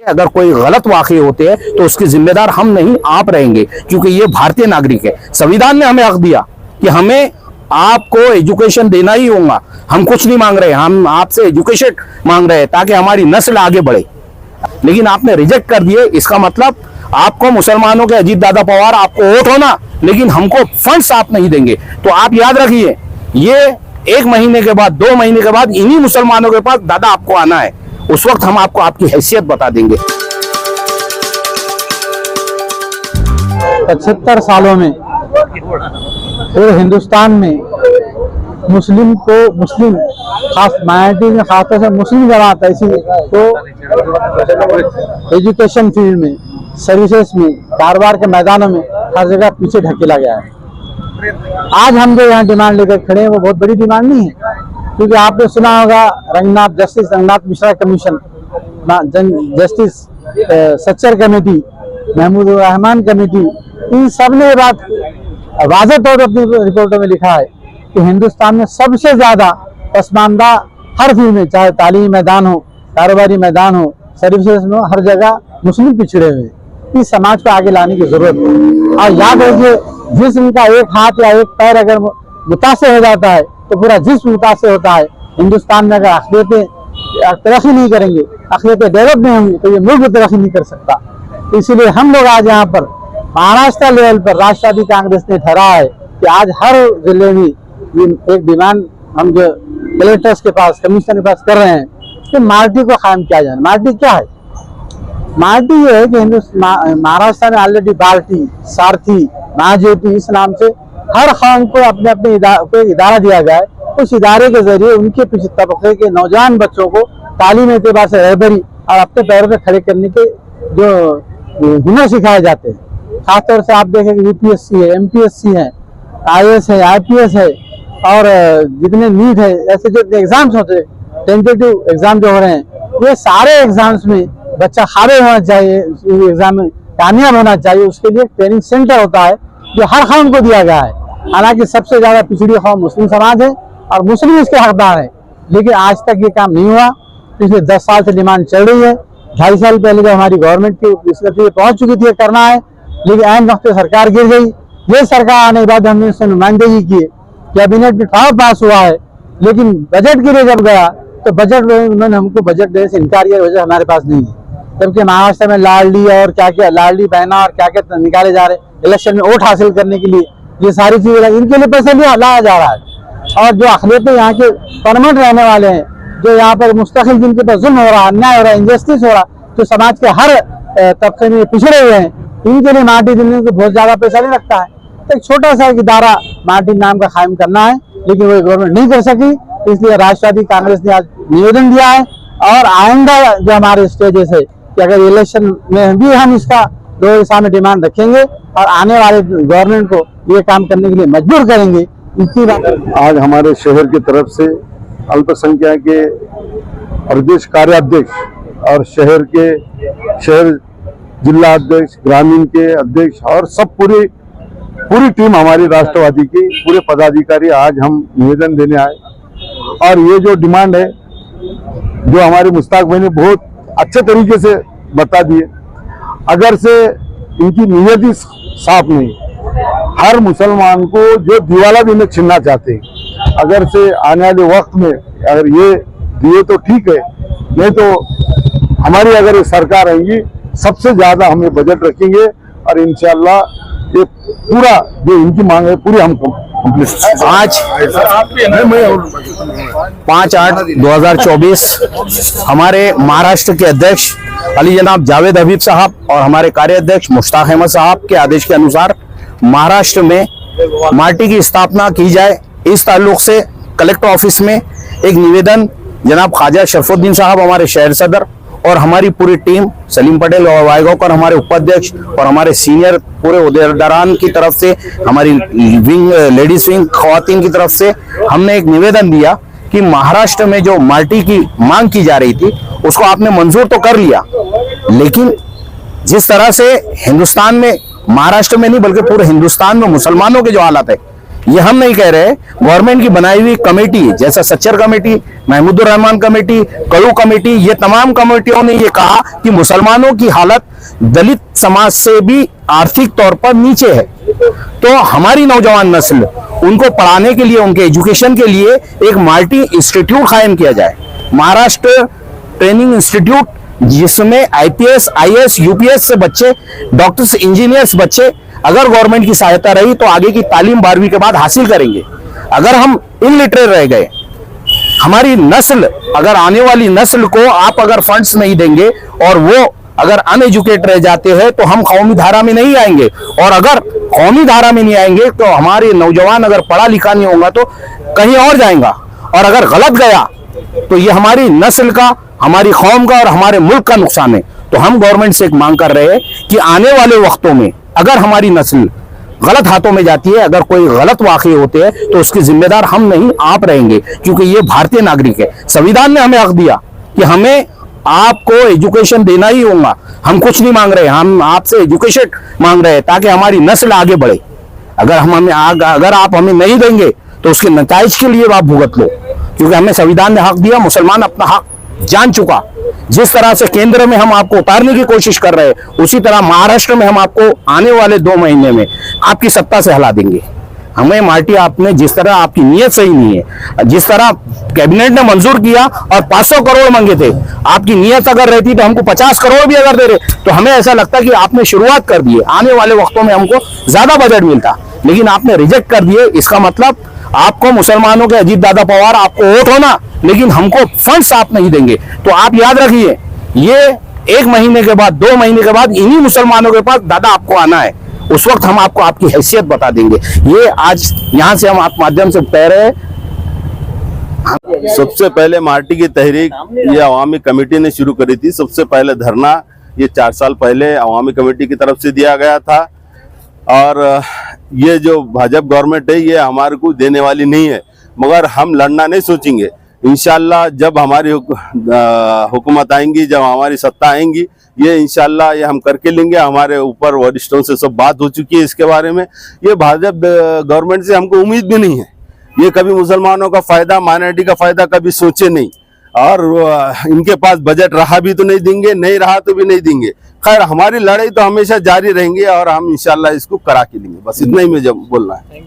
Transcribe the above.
अगर कोई गलत वाक़ई होते हैं तो उसके जिम्मेदार हम नहीं, आप रहेंगे, क्योंकि ये भारतीय नागरिक है। संविधान ने हमें हक दिया कि हमें आपको एजुकेशन देना ही होगा। हम कुछ नहीं मांग रहे, हम आपसे एजुकेशन मांग रहे हैं ताकि हमारी नस्ल आगे बढ़े, लेकिन आपने रिजेक्ट कर दिए। इसका मतलब आपको मुसलमानों के अजीत दादा पवार आपको वोट होना, लेकिन हमको फंड्स आप नहीं देंगे। तो आप याद रखिए, ये 1 महीने के बाद, 2 महीने के बाद इन्हीं मुसलमानों के पास दादा आपको आना है, उस वक्त हम आपको आपकी हैसियत बता देंगे। 75 सालों में पूरे हिंदुस्तान में मुस्लिम खास माइनॉरिटी में, खासतौर से मुस्लिम जमात ऐसी को एजुकेशन फील्ड में, सर्विसेज में, कारोबार के मैदानों में हर जगह पीछे ढकेला गया है। आज हम जो यहाँ डिमांड लेकर खड़े हैं वो बहुत बड़ी डिमांड नहीं है, क्योंकि आपने सुना होगा justice Ranganath Mishra commission, justice Sachar committee, Mahmood Rahman committee, इन सब ने बात वाज़ेह तौर पर अपनी रिपोर्टों में लिखा है कि हिंदुस्तान में सबसे ज्यादा पसमानदा हर फील्ड में, चाहे तालीमी मैदान हो, कारोबारी मैदान हो, सर्विसेज में हो, हर जगह मुस्लिम पिछड़े हुए। इस समाज को आगे लाने की जरूरत है। और याद रखिए, जिस्म का एक हाथ या एक पैर अगर मुतासिर हो जाता है तो पूरा जिस्म मुतासिर होता है। हिंदुस्तान में अगर अक़लियतें तरक्की नहीं करेंगे, अक़लियतें डेवलप नहीं होंगी, तो ये मुल्क तरक्की नहीं कर सकता। इसीलिए हम लोग आज यहाँ पर महाराष्ट्र लेवल पर राष्ट्रवादी कांग्रेस ने ठहरा है कि आज हर जिले में एक डिमांड हम जो कलेक्टर्स के पास, कमिश्नर के पास कर रहे हैं कि मार्टी को कायम किया जाए। मार्टी क्या है? मार्टी ये है कि महाराष्ट्र में ऑलरेडी बाल्टी, सारथी, महाज्योति, इस नाम से हर कौम को अपने अपने इदारा दिया जाए। उस इदारे के जरिए उनके पिछले तबके के नौजवान बच्चों को तालीम एतबार से रहबरी और अपने पैरों पर खड़े करने के जो हुनर सिखाए जाते हैं। खासतौर से आप देखें कि यूपीएससी है, एमपीएससी है, आईएएस है, आईपीएस है, और जितने नीट है, ऐसे जो एग्जाम्स होते हैं, टेंटेटिव एग्जाम जो हो रहे हैं, ये सारे एग्जाम्स में बच्चा काबिल होना चाहिए, एग्जाम में कामयाब होना चाहिए। उसके लिए ट्रेनिंग सेंटर होता है जो हर कौम को दिया गया है। हालांकि सबसे ज्यादा पिछड़ी कौम मुस्लिम समाज है और मुस्लिम इसके हकदार है, लेकिन आज तक ये काम नहीं हुआ। पिछले 10 साल से डिमांड चल रही है। 2.5 साल पहले जब हमारी गवर्नमेंट की इस नतीजे पहुंच चुकी थी करना है, लेकिन ऐन वक्त पे सरकार गिर गई। ये सरकार आने के बाद हमने इससे नुमाइंदगी की, कैबिनेट में ठराव पास हुआ है, लेकिन बजट के लिए जब गया तो बजट में उन्होंने हमको बजट देने से इनकार किया, वजह हमारे पास नहीं है। जबकि महाराष्ट्र में लाडली और क्या क्या, लाडली बहना और क्या क्या निकाले जा रहे, इलेक्शन में वोट हासिल करने के लिए, ये सारी चीजें इनके लिए पैसा लाया जा रहा है। और जो अक़लियतें यहाँ के परमानेंट रहने वाले हैं, जो यहाँ पर मुस्तकिल जिनके पास जुल्म हो रहा, अन्याय हो रहा, इंजस्टिस हो रहा, जो समाज के हर तबके में पिछड़े हुए हैं, इनके लिए मार्टी देने को बहुत ज्यादा पैसा नहीं लगता है। तो एक छोटा सा इदारा मार्टी नाम का कायम करना है, लेकिन वो गवर्नमेंट नहीं कर सकी। इसलिए राष्ट्रवादी कांग्रेस ने आज निवेदन दिया है, और आइंदा जो हमारे स्टेजेस है कि अगर इलेक्शन में भी हम इसका लोगों के सामने डिमांड रखेंगे और आने वाले गवर्नमेंट को ये काम करने के लिए मजबूर करेंगे। इतनी बात आज हमारे शहर की तरफ से अल्पसंख्यक के प्रदेश कार्याध्यक्ष और शहर जिला अध्यक्ष, ग्रामीण के अध्यक्ष और सब पूरी टीम हमारी राष्ट्रवादी की, पूरे पदाधिकारी आज हम निवेदन देने आए। और ये जो डिमांड है, जो हमारे मुश्ताक भाई ने बहुत अच्छे तरीके से बता दिए, अगर से इनकी नीयत ही साफ नहीं, हर मुसलमान को जो दिवाला भी न छीनना चाहते, अगर से आने वाले वक्त में अगर ये दिए तो ठीक है, नहीं तो हमारी अगर ये सरकार आएंगी, सबसे ज्यादा हम ये बजट रखेंगे और इंशाल्लाह ये पूरा जो इनकी मांग है पूरी हम कंप्लीट। 5/8/2024 हमारे महाराष्ट्र के अध्यक्ष अली जनाब जावेद हबीब साहब और हमारे कार्याध्यक्ष मुश्ताक अहमद साहब के आदेश के अनुसार महाराष्ट्र में मार्टी की स्थापना की जाए। इस ताल्लुक से कलेक्टर ऑफिस में एक निवेदन जनाब ख्वाजा शरफुद्दीन साहब, हमारे शहर सदर, और हमारी पूरी टीम, सलीम पटेल और वायगौकर हमारे उपाध्यक्ष और हमारे सीनियर पूरे उहदेदारान की तरफ से, हमारी विंग लेडीज विंग खवातीन की तरफ से हमने एक निवेदन दिया कि महाराष्ट्र में जो मार्टी की मांग की जा रही थी उसको आपने मंजूर तो कर लिया, लेकिन जिस तरह से हिंदुस्तान में, महाराष्ट्र में नहीं बल्कि पूरे हिंदुस्तान में मुसलमानों के जो हालत है, ये हम नहीं कह रहे, गवर्नमेंट की बनाई हुई कमेटी जैसा Sachar committee, Mahmoodur Rahman committee, Kundu committee, ये तमाम कमेटियों ने ये कहा कि मुसलमानों की हालत दलित समाज से भी आर्थिक तौर पर नीचे है। तो हमारी नौजवान नस्ल उनको पढ़ाने के लिए, उनके एजुकेशन के लिए एक मल्टी इंस्टीट्यूट कायम किया जाए, महाराष्ट्र ट्रेनिंग इंस्टीट्यूट, जिसमें आईपीएस, आईएएस, यूपीएस से बच्चे, डॉक्टर्स, इंजीनियर्स बच्चे अगर गवर्नमेंट की सहायता रही तो आगे की तालीम 12वीं के बाद हासिल करेंगे। अगर हम इलिटरेट रह गए, हमारी नस्ल, अगर आने वाली नस्ल को आप अगर फंड्स नहीं देंगे और वो अगर अनएजुकेट रह जाते हैं तो हम कौमी धारा में नहीं आएंगे, और अगर कौमी धारा में नहीं आएंगे तो हमारे नौजवान अगर पढ़ा लिखा नहीं होगा तो कहीं और जाएगा, और अगर गलत गया तो ये हमारी नस्ल का, हमारी कौम का और हमारे मुल्क का नुकसान है। तो हम गवर्नमेंट से एक मांग कर रहे हैं कि आने वाले वक्तों में अगर हमारी नस्ल गलत हाथों में जाती है, अगर कोई गलत वाक़े होते हैं तो उसके जिम्मेदार हम नहीं, आप रहेंगे, क्योंकि ये भारतीय नागरिक है। संविधान ने हमें हक दिया कि हमें आपको एजुकेशन देना ही होगा। हम कुछ नहीं मांग रहे, हम आपसे एजुकेशन मांग रहे हैं ताकि हमारी नस्ल आगे बढ़े। अगर आप हमें नहीं देंगे तो उसके नताइज के लिए आप भुगत लो, क्योंकि हमें संविधान ने हक दिया, मुसलमान अपना हक जान चुका। जिस तरह से केंद्र में हम आपको उतारने की कोशिश कर रहे हैं, उसी तरह महाराष्ट्र में हम आपको आने वाले 2 महीने में आपकी सत्ता से हिला देंगे। हमें मार्टी, आपने जिस तरह, आपकी नीयत सही नहीं है, जिस तरह कैबिनेट ने मंजूर किया और 500 करोड़ मांगे थे, आपकी नीयत अगर रहती तो हमको 50 करोड़ भी अगर दे रहे तो हमें ऐसा लगता कि आपने शुरुआत कर दी है, आने वाले वक्तों में हमको ज्यादा बजट मिलता, लेकिन आपने रिजेक्ट कर दिए। इसका मतलब आपको मुसलमानों के अजीत दादा पवार, आपको वोट होना, लेकिन हमको फंड्स आप नहीं देंगे। तो आप याद रखिए, ये 1 महीने के बाद, 2 महीने के बाद इन्हीं मुसलमानों के पास दादा आपको आना है, उस वक्त हम आपको आपकी हैसियत बता देंगे। ये आज यहाँ से हम आप माध्यम से कह रहे हैं। सबसे पहले मार्टी की तहरीक ये अवामी कमेटी ने शुरू करी थी। सबसे पहले धरना ये 4 साल पहले अवामी कमेटी की तरफ से दिया गया था, और ये जो भाजपा गवर्नमेंट है ये हमारे को देने वाली नहीं है, मगर हम लड़ना नहीं सोचेंगे। इंशाल्लाह जब हमारी हुकूमत आएंगी, जब हमारी सत्ता आएंगी, ये इंशाल्लाह ये हम करके लेंगे। हमारे ऊपर वरिष्ठों से सब बात हो चुकी है इसके बारे में। ये भाजपा गवर्नमेंट से हमको उम्मीद भी नहीं है, ये कभी मुसलमानों का फायदा, माइनॉरिटी का फायदा कभी सोचे नहीं, और इनके पास बजट रहा भी तो नहीं देंगे, नहीं रहा तो भी नहीं देंगे। खैर, हमारी लड़ाई तो हमेशा जारी रहेंगे और हम इंशाल्लाह इसको करा के लेंगे। बस इतना ही मुझे बोलना है।